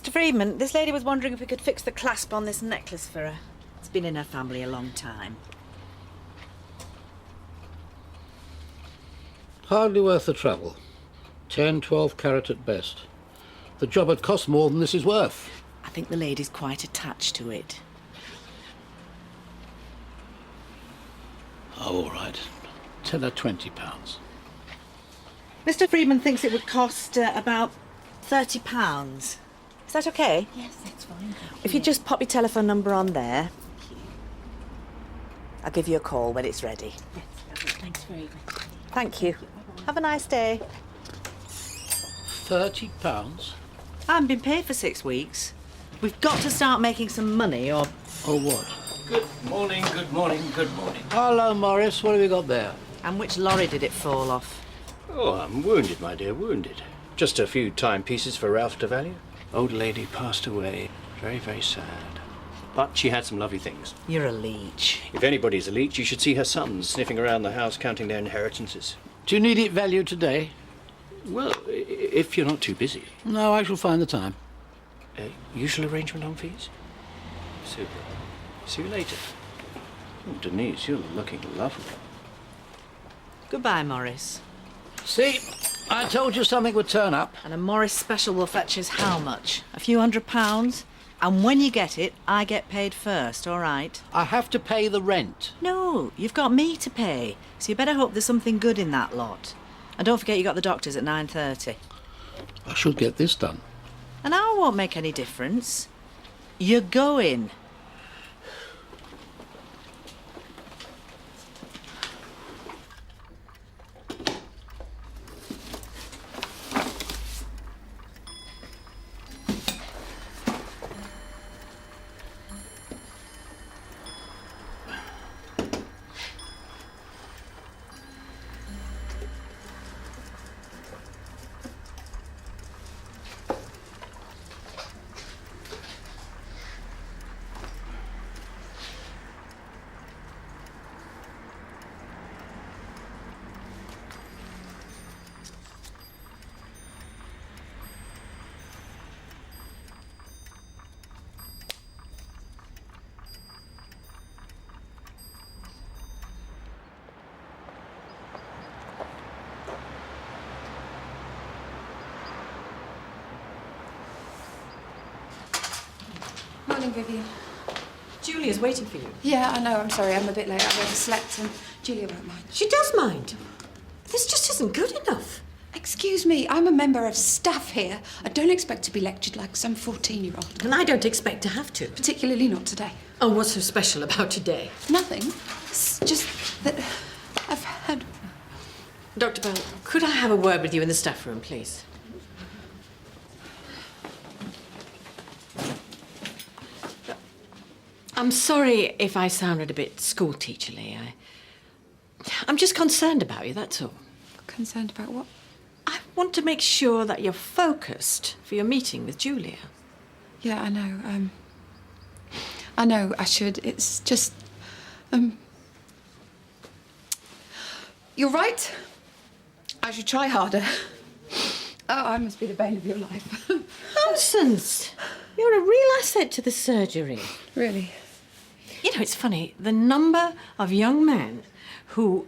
Mr. Freeman, this lady was wondering if we could fix the clasp on this necklace for her. It's been in her family a long time. Hardly worth the trouble. 10, 12 carat at best. The job had cost more than this is worth. I think the lady's quite attached to it. Oh, all right. Tell her £20. Mr. Freeman thinks it would cost about £30. Is that okay? Yes, that's fine. If you just pop your telephone number on there, I'll give you a call when it's ready. Yes, lovely. Thanks very much. Thank you. Have a nice day. £30? I haven't been paid for 6 weeks. We've got to start making some money or... Or what? Good morning, good morning, good morning. Hello, Morris. What have you got there? And which lorry did it fall off? Oh, I'm wounded, my dear, wounded. Just a few timepieces for Ralph to value. Old lady passed away. Very, very sad. But she had some lovely things. You're a leech. If anybody's a leech, you should see her sons sniffing around the house counting their inheritances. Do you need it valued today? Well, if you're not too busy. No, I shall find the time. Usual arrangement on fees? Super. See you later. Oh, Denise, you're looking lovely. Goodbye, Morris. See, I told you something would turn up. And a Morris special will fetch us how much? A few £100? And when you get it, I get paid first, all right? I have to pay the rent. No, you've got me to pay. So you better hope there's something good in that lot. And don't forget you got the doctors at 9:30. I should get this done. An hour won't make any difference. You're going. Morning, Vivian. Julia's waiting for you. Yeah, I know. I'm sorry. I'm a bit late. I've overslept and Julia won't mind. She does mind. This just isn't good enough. Excuse me, I'm a member of staff here. I don't expect to be lectured like some 14-year-old. And I don't expect to have to. Particularly not today. Oh, what's so special about today? Nothing. It's just that I've had... Dr. Bell, could I have a word with you in the staff room, please? I'm sorry if I sounded a bit school-teacherly. I'm just concerned about you, that's all. Concerned about what? I want to make sure that you're focused for your meeting with Julia. Yeah, I know. I know I should. It's just... You're right. I should try harder. Oh, I must be the bane of your life. Nonsense! You're a real asset to the surgery. Really? You know, it's funny, the number of young men who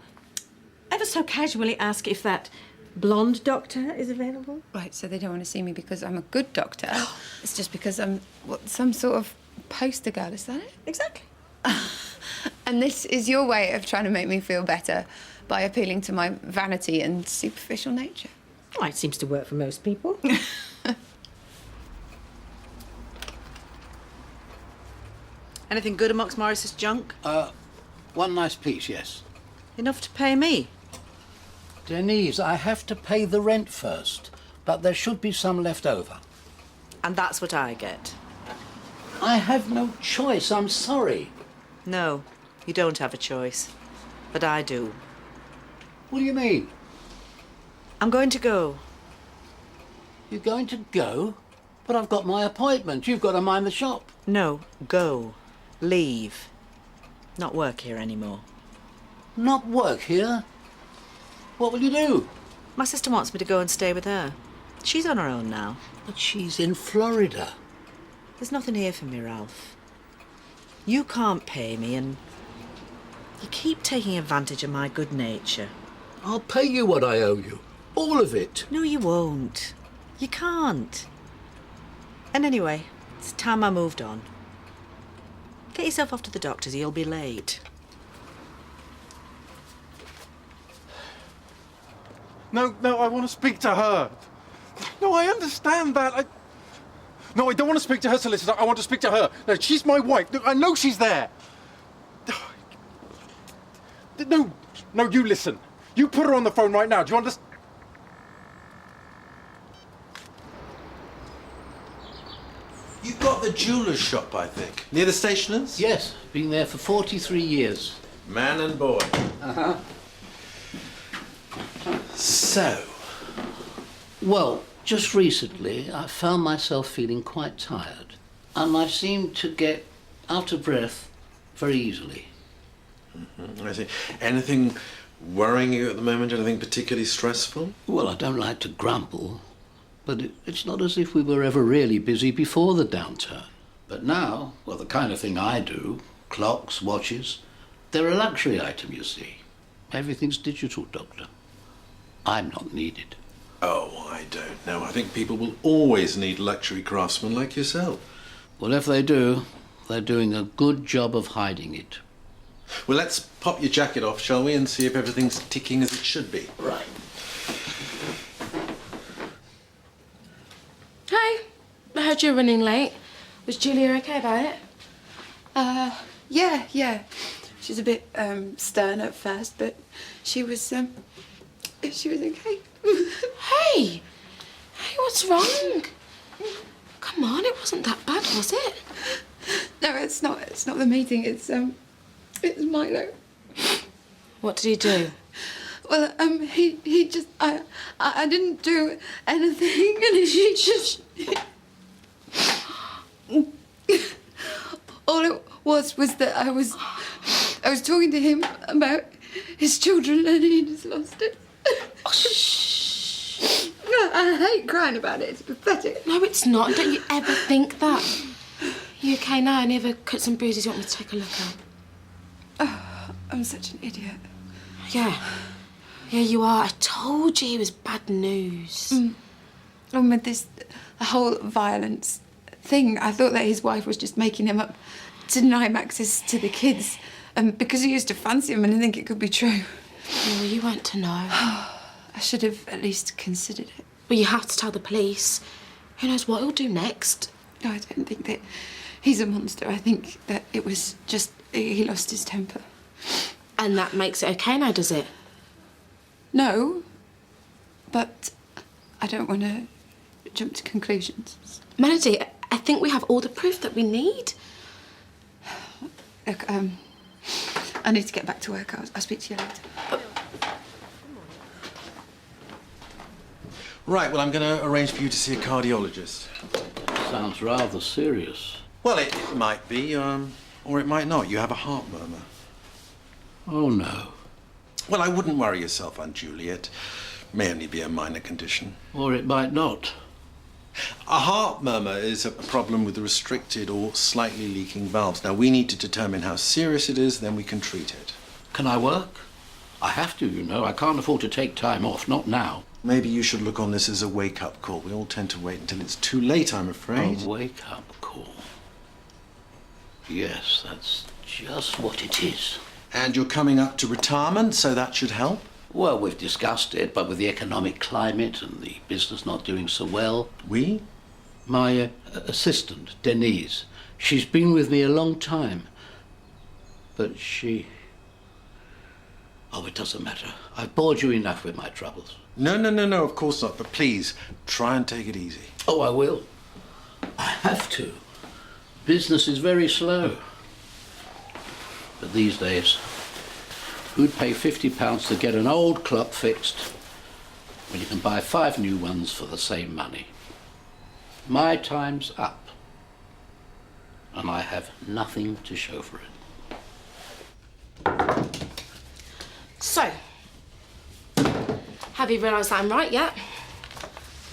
ever so casually ask if that blonde doctor is available. Right, so they don't want to see me because I'm a good doctor. It's just because I'm some sort of poster girl, is that it? Exactly. And this is your way of trying to make me feel better by appealing to my vanity and superficial nature. Well, it seems to work for most people. Anything good amongst Morris's junk? One nice piece, yes. Enough to pay me. Denise, I have to pay the rent first, but there should be some left over. And that's what I get. I have no choice, I'm sorry. No, you don't have a choice. But I do. What do you mean? I'm going to go. You're going to go? But I've got my appointment. You've got to mind the shop. No, go. Leave. Not work here anymore. Not work here? What will you do? My sister wants me to go and stay with her. She's on her own now. But she's in Florida. There's nothing here for me, Ralph. You can't pay me and you keep taking advantage of my good nature. I'll pay you what I owe you. All of it. No, you won't. You can't. And anyway, it's time I moved on. Get yourself off to the doctor's, you'll be late. No, I want to speak to her. No, I understand that. No, I don't want to speak to her solicitor. I want to speak to her. No, she's my wife. No, I know she's there. No, you listen. You put her on the phone right now. Do you understand? You've got the jeweller's shop, I think. Near the stationer's? Yes, been there for 43 years. Man and boy. Uh-huh. So, Well, just recently I found myself feeling quite tired. And I seem to get out of breath very easily. I see. Anything worrying you at the moment? Anything particularly stressful? Well, I don't like to grumble, but it's not as if we were ever really busy before the downturn. But now, well, the kind of thing I do, clocks, watches, they're a luxury item, you see. Everything's digital, Doctor. I'm not needed. Oh, I don't know. I think people will always need luxury craftsmen like yourself. Well, if they do, they're doing a good job of hiding it. Well, let's pop your jacket off, shall we, and see if everything's ticking as it should be. Right. Hey, I heard you were running late. Was Julia okay about it? Yeah. She's a bit stern at first, but she was okay. Hey, what's wrong? Come on, it wasn't that bad, was it? No, it's not. It's not the meeting. It's Milo. What did he do? Well, he just I didn't do anything, and he just all it was that I was talking to him about his children, and he just lost it. Oh, shh. I hate crying about it. It's pathetic. No, it's not. Don't you ever think that. You okay now? Any other cuts and bruises you want me to take a look at? Oh, I'm such an idiot. Yeah, you are. I told you he was bad news. And with the whole violence thing, I thought that his wife was just making him up to deny him access to the kids, because he used to fancy him, and I think it could be true. Well, you weren't to know. I should have at least considered it. Well, you have to tell the police. Who knows what he'll do next? No, I don't think that he's a monster. I think that it was just he lost his temper. And that makes it okay now, does it? No, but I don't want to jump to conclusions. Melody, I think we have all the proof that we need. Look, I need to get back to work. I'll speak to you later. Right, well, I'm going to arrange for you to see a cardiologist. Sounds rather serious. Well, it might be, or it might not. You have a heart murmur. Oh, no. Well, I wouldn't worry yourself unduly. It may only be a minor condition. Or it might not. A heart murmur is a problem with restricted or slightly leaking valves. Now, we need to determine how serious it is, then we can treat it. Can I work? I have to, you know. I can't afford to take time off, not now. Maybe you should look on this as a wake-up call. We all tend to wait until it's too late, I'm afraid. A wake-up call. Yes, that's just what it is. And you're coming up to retirement, so that should help. Well, we've discussed it, but with the economic climate and the business not doing so well... We? My assistant, Denise, she's been with me a long time. But she... Oh, it doesn't matter. I've bored you enough with my troubles. No, of course not. But please, try and take it easy. Oh, I will. I have to. Business is very slow. But these days, who'd pay £50 to get an old clock fixed when you can buy 5 new ones for the same money? My time's up. And I have nothing to show for it. So, have you realised that I'm right yet?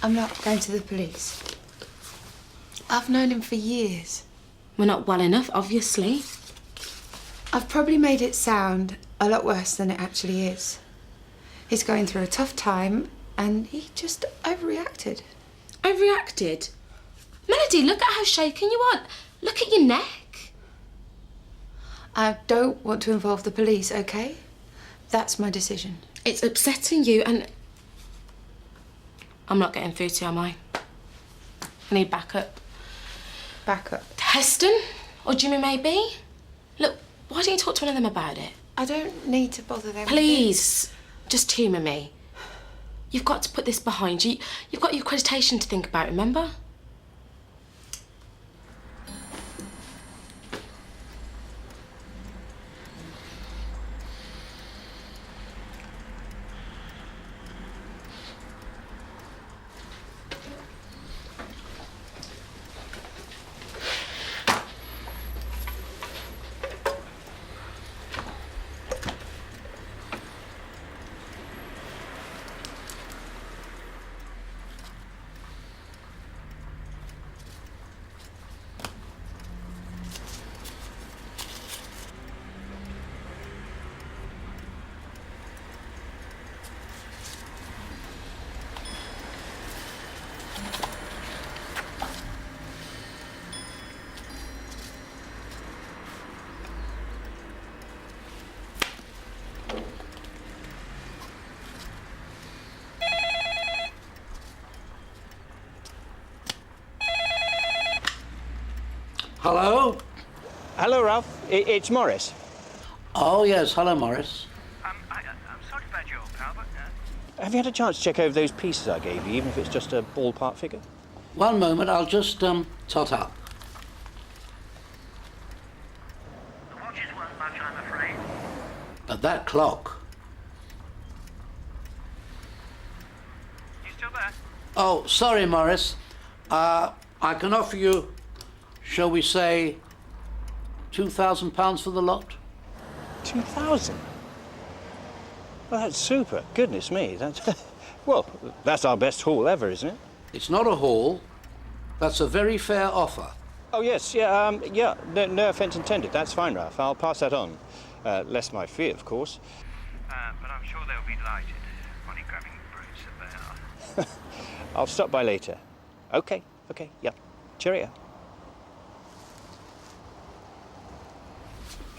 I'm not going to the police. I've known him for years. We're not well enough, obviously. I've probably made it sound a lot worse than it actually is. He's going through a tough time and he just overreacted. Overreacted? Melody, look at how shaken you are. Look at your neck. I don't want to involve the police, okay? That's my decision. It's upsetting you and... I'm not getting through to you, am I? I need backup. Backup. Heston? Or Jimmy, maybe? Look, why don't you talk to one of them about it? I don't need to bother them. Please, just humour me. You've got to put this behind you. You've got your accreditation to think about, remember? Hello? Hello, Ralph. It's Morris. Oh, yes. Hello, Morris. I'm sorry about your pal, but... Have you had a chance to check over those pieces I gave you, even if it's just a ballpark figure? One moment, I'll just tot up. The watch is worth much, I'm afraid. But that clock... You still there? Oh, sorry, Morris. I can offer you, shall we say, £2,000 for the lot? 2,000? Well, that's super. Goodness me, that's... Well, that's our best haul ever, isn't it? It's not a haul. That's a very fair offer. Oh, yes, yeah, no offence intended. That's fine, Ralph. I'll pass that on. Less my fee, of course. But I'm sure they'll be delighted. Funny grabbing brutes that they are. I'll stop by later. Okay, yeah. Cheerio.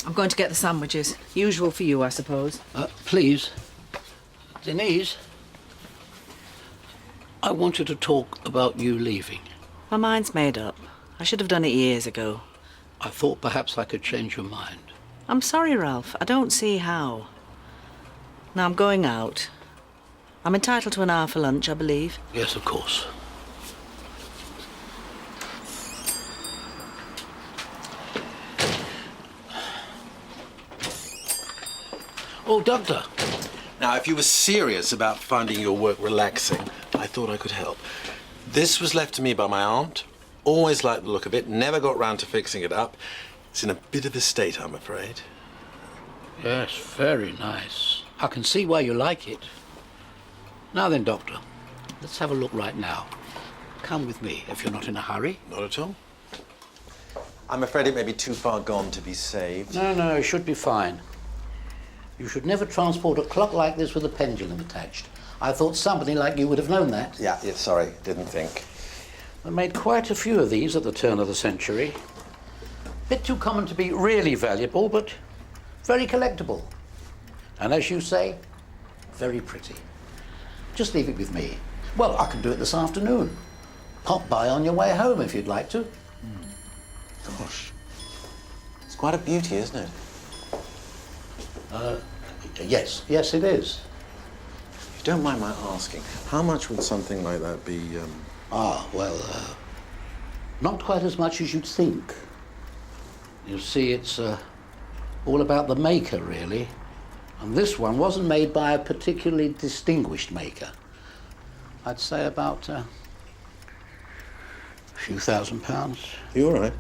I'm going to get the sandwiches. Usual for you, I suppose. Please, Denise, I wanted to talk about you leaving. My mind's made up. I should have done it years ago. I thought perhaps I could change your mind. I'm sorry, Ralph. I don't see how. Now, I'm going out. I'm entitled to an hour for lunch, I believe. Yes, of course. Oh, Doctor. Now, if you were serious about finding your work relaxing, I thought I could help. This was left to me by my aunt. Always liked the look of it, never got round to fixing it up. It's in a bit of a state, I'm afraid. Yes, very nice. I can see why you like it. Now then, Doctor, let's have a look right now. Come with me if you're not in a hurry. Not at all. I'm afraid it may be too far gone to be saved. No, it should be fine. You should never transport a clock like this with a pendulum attached. I thought somebody like you would have known that. Yeah, sorry, didn't think. They made quite a few of these at the turn of the century. Bit too common to be really valuable, but very collectible. And as you say, very pretty. Just leave it with me. Well, I can do it this afternoon. Pop by on your way home if you'd like to. Gosh. It's quite a beauty, isn't it? Yes, it is. If you don't mind my asking, how much would something like that be, Not quite as much as you'd think. You see, it's all about the maker, really. And this one wasn't made by a particularly distinguished maker. I'd say about a few £1,000s. You all right?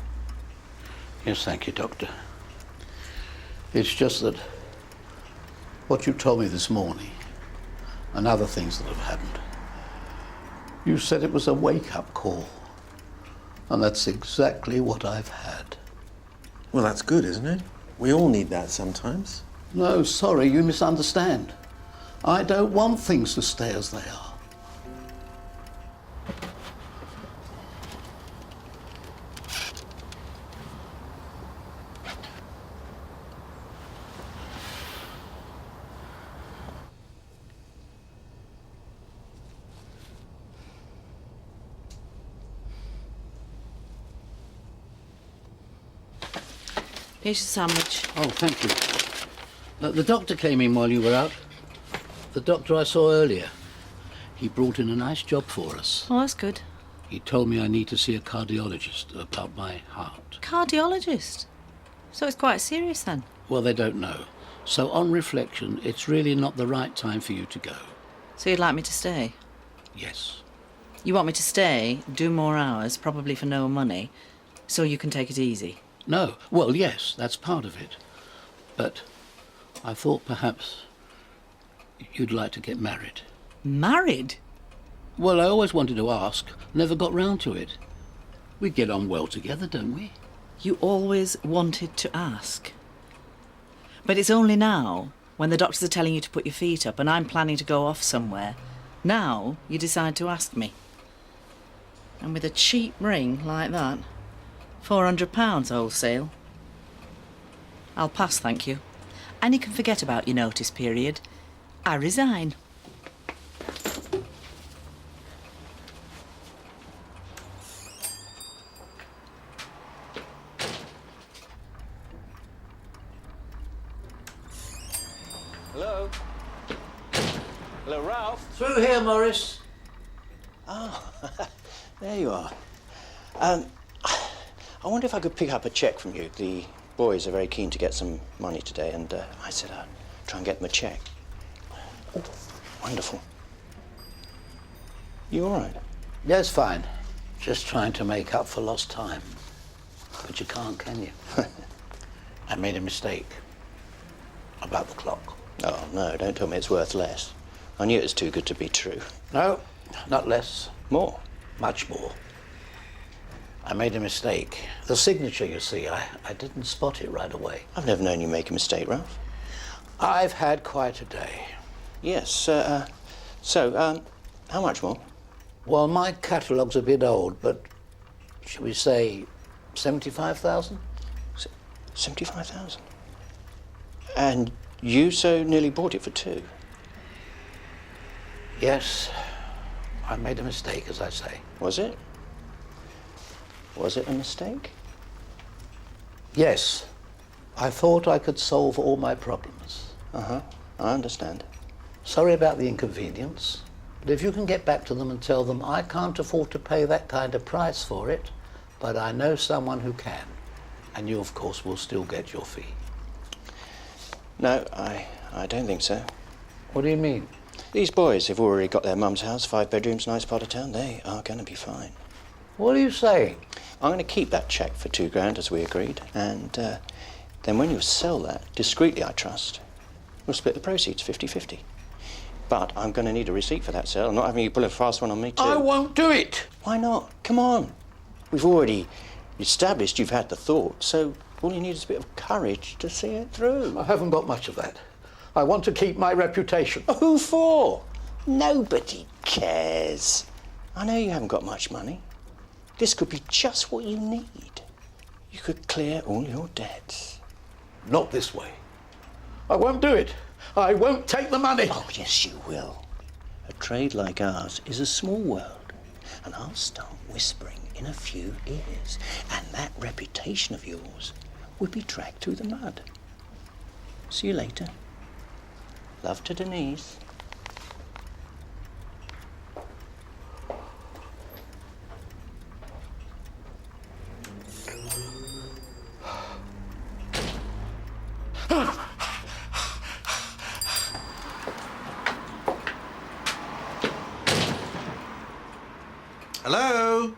Yes, thank you, Doctor. It's just that what you told me this morning and other things that have happened, you said it was a wake-up call. And that's exactly what I've had. Well, that's good, isn't it? We all need that sometimes. No, sorry, you misunderstand. I don't want things to stay as they are. Here's your sandwich. Oh, thank you. The doctor came in while you were out. The doctor I saw earlier. He brought in a nice job for us. Oh, that's good. He told me I need to see a cardiologist about my heart. Cardiologist? So it's quite serious then? Well, they don't know. So on reflection, it's really not the right time for you to go. So you'd like me to stay? Yes. You want me to stay, do more hours, probably for no money, so you can take it easy? No. Well, yes, that's part of it. But I thought perhaps you'd like to get married. Married? Well, I always wanted to ask, never got round to it. We get on well together, don't we? You always wanted to ask. But it's only now, when the doctors are telling you to put your feet up and I'm planning to go off somewhere, now you decide to ask me. And with a cheap ring like that, £400 wholesale. I'll pass, thank you. And you can forget about your notice period. I resign. Hello? Hello, Ralph? Through here, Morris. Oh, there you are. I wonder if I could pick up a cheque from you. The boys are very keen to get some money today, and I said I'd try and get them a cheque. Oh, wonderful. You all right? Yes, fine. Just trying to make up for lost time. But you can't, can you? I made a mistake about the clock. Oh, no, don't tell me it's worth less. I knew it was too good to be true. No, not less. More? Much more. I made a mistake. The signature, you see, I didn't spot it right away. I've never known you make a mistake, Ralph. I've had quite a day. Yes, how much more? Well, my catalogue's a bit old, but shall we say 75,000? 75,000? And you so nearly bought it for two? Yes, I made a mistake, as I say. Was it? Was it a mistake? Yes. I thought I could solve all my problems. Uh-huh, I understand. Sorry about the inconvenience, but if you can get back to them and tell them I can't afford to pay that kind of price for it, but I know someone who can, and you, of course, will still get your fee. No, I don't think so. What do you mean? These boys have already got their mum's house, 5 bedrooms, nice part of town. They are going to be fine. What are you saying? I'm going to keep that cheque for £2,000 as we agreed, and then when you sell that, discreetly I trust, we'll split the proceeds 50-50. But I'm going to need a receipt for that sale. I'm not having you pull a fast one on me too. I won't do it! Why not? Come on. We've already established you've had the thought, so all you need is a bit of courage to see it through. I haven't got much of that. I want to keep my reputation. Who for? Nobody cares. I know you haven't got much money. This could be just what you need. You could clear all your debts. Not this way. I won't do it. I won't take the money. Oh, yes, you will. A trade like ours is a small world, and I'll start whispering in a few ears, and that reputation of yours will be dragged through the mud. See you later. Love to Denise. Hello?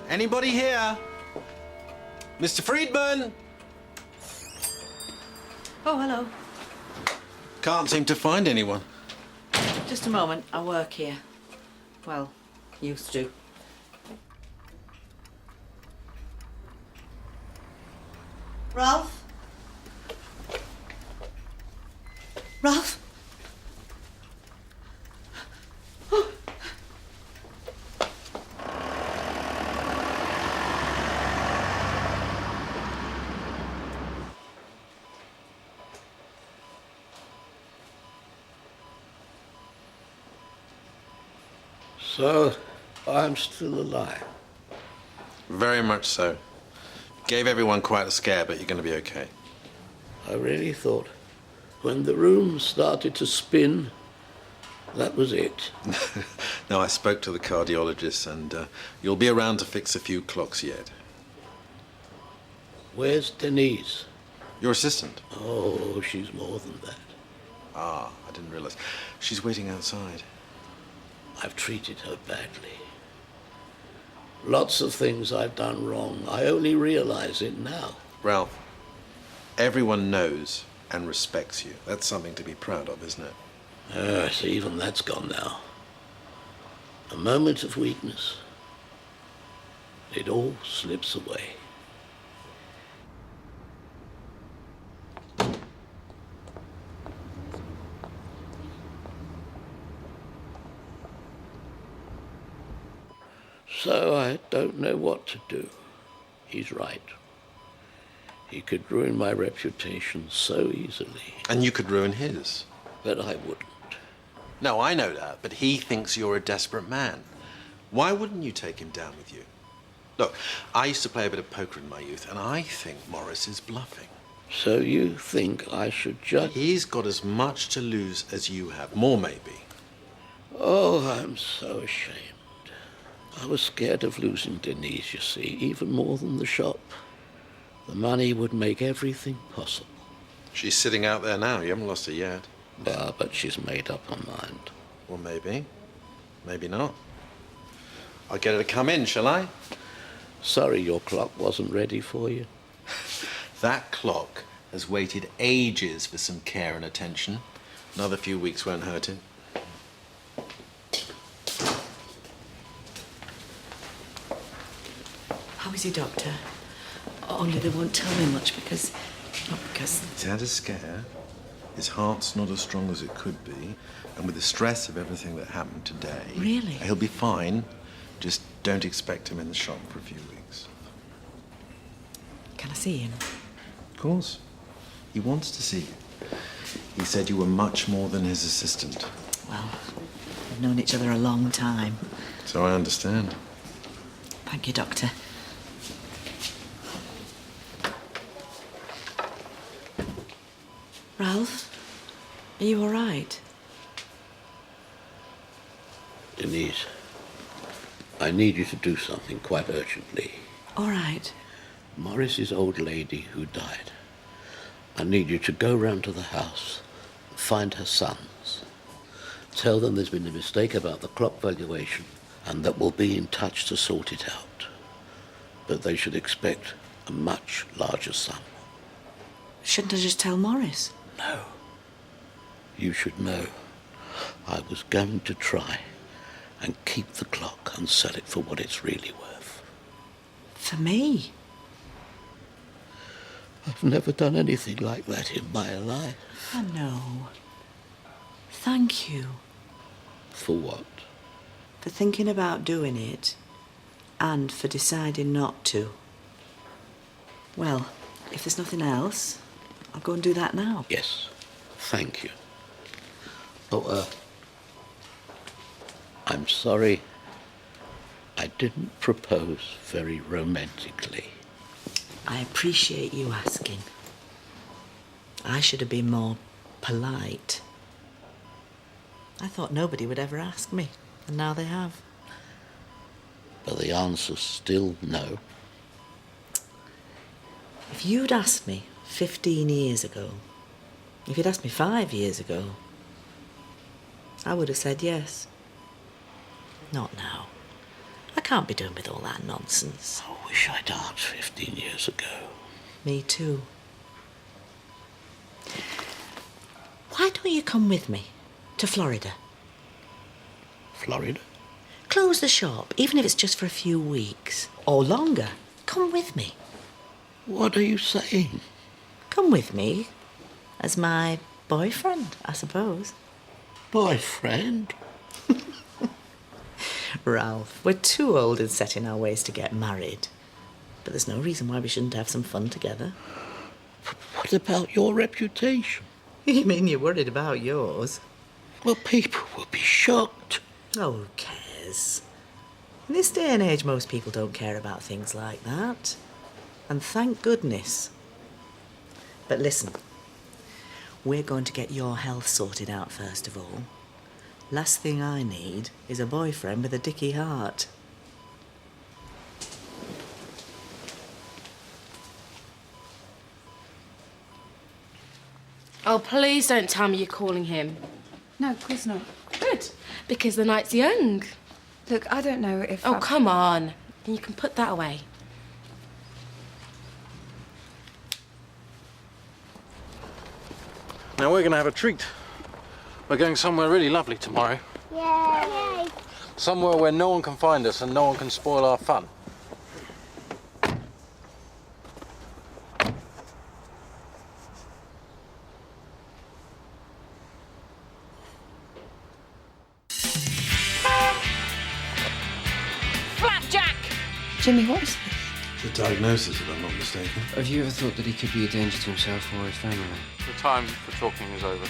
Anybody here? Mr. Friedman? Oh, hello. Can't seem to find anyone. Just a moment. I work here. Well, Used to. Ralph? Ralph? So, I'm still alive. Very much so. Gave everyone quite a scare, but you're going to be okay. I really thought when the room started to spin, that was it. No, I spoke to the cardiologist, and you'll be around to fix a few clocks yet. Where's Denise? Your assistant? Oh, she's more than that. Ah, I didn't realize. She's waiting outside. I've treated her badly. Lots of things I've done wrong. I only realize it now. Ralph, everyone knows and respects you. That's something to be proud of, isn't it? Yes, even that's gone now. A moment of weakness. It all slips away. So I don't know what to do. He's right. He could ruin my reputation so easily. And you could ruin his. But I wouldn't. No, I know that, but he thinks you're a desperate man. Why wouldn't you take him down with you? Look, I used to play a bit of poker in my youth, and I think Morris is bluffing. So you think I should just... He's got as much to lose as you have. More, maybe. Oh, I'm so ashamed. I was scared of losing Denise, you see, even more than the shop. The money would make everything possible. She's sitting out there now. You haven't lost her yet. Yeah, but she's made up her mind. Well, maybe. Maybe not. I'll get her to come in, shall I? Sorry your clock wasn't ready for you. That clock has waited ages for some care and attention. Another few weeks won't hurt it. How is he, Doctor? Only they won't tell me much because... Not because... He's had a scare. His heart's not as strong as it could be. And with the stress of everything that happened today... Really? He'll be fine. Just don't expect him in the shop for a few weeks. Can I see him? Of course. He wants to see you. He said you were much more than his assistant. Well, we've known each other a long time. So I understand. Thank you, Doctor. Ralph, are you all right? Denise, I need you to do something quite urgently. All right. Morris's old lady who died. I need you to go round to the house, find her sons. Tell them there's been a mistake about the clock valuation and that we'll be in touch to sort it out. But they should expect a much larger sum. Shouldn't I just tell Morris? No. You should know. I was going to try and keep the clock and sell it for what it's really worth. For me? I've never done anything like that in my life. I know. Thank you. For what? For thinking about doing it and for deciding not to. Well, if there's nothing else, I'll go and do that now. Yes. Thank you. Oh, I'm sorry. I didn't propose very romantically. I appreciate you asking. I should have been more polite. I thought nobody would ever ask me, and now they have. But the answer's still no. If you'd asked me 15 years ago, if you'd asked me 5 years ago, I would have said yes. Not now. I can't be doing with all that nonsense. I wish I'd asked 15 years ago. Me too. Why don't you come with me to Florida? Florida? close the shop, even if it's just for a few weeks. Or longer. Come with me. What are you saying? Come with me. As my boyfriend, I suppose. Boyfriend? Ralph, we're too old and set in our ways to get married. But there's no reason why we shouldn't have some fun together. What about your reputation? You mean you're worried about yours? Well, people will be shocked. Oh, who cares? In this day and age, most people don't care about things like that. And thank goodness. But listen, we're going to get your health sorted out first of all. Last thing I need is a boyfriend with a dicky heart. Oh, please don't tell me you're calling him. No, of course not. Good, because the night's young. Look, I don't know if... Oh, I've- come on. Then you can put that away. Now we're going to have a treat. We're going somewhere really lovely tomorrow. Yay! Somewhere where no one can find us and no one can spoil our fun. Flapjack! Jimmy, what is this? It's a diagnosis, if I'm not mistaken. Have you ever thought that he could be a danger to himself or his family? The time for talking is over.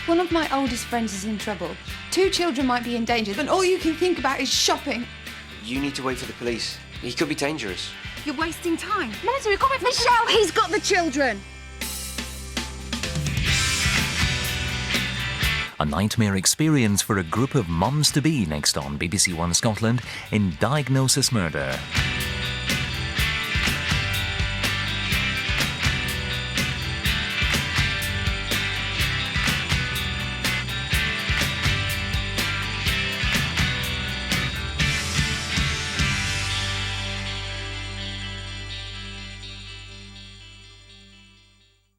One of my oldest friends is in trouble. 2 children might be in danger, and all you can think about is shopping. You need to wait for the police. He could be dangerous. You're wasting time. Melissa, we've got with Michelle. He's got the children. A nightmare experience for a group of mums-to-be next on BBC1 Scotland in Diagnosis Murder.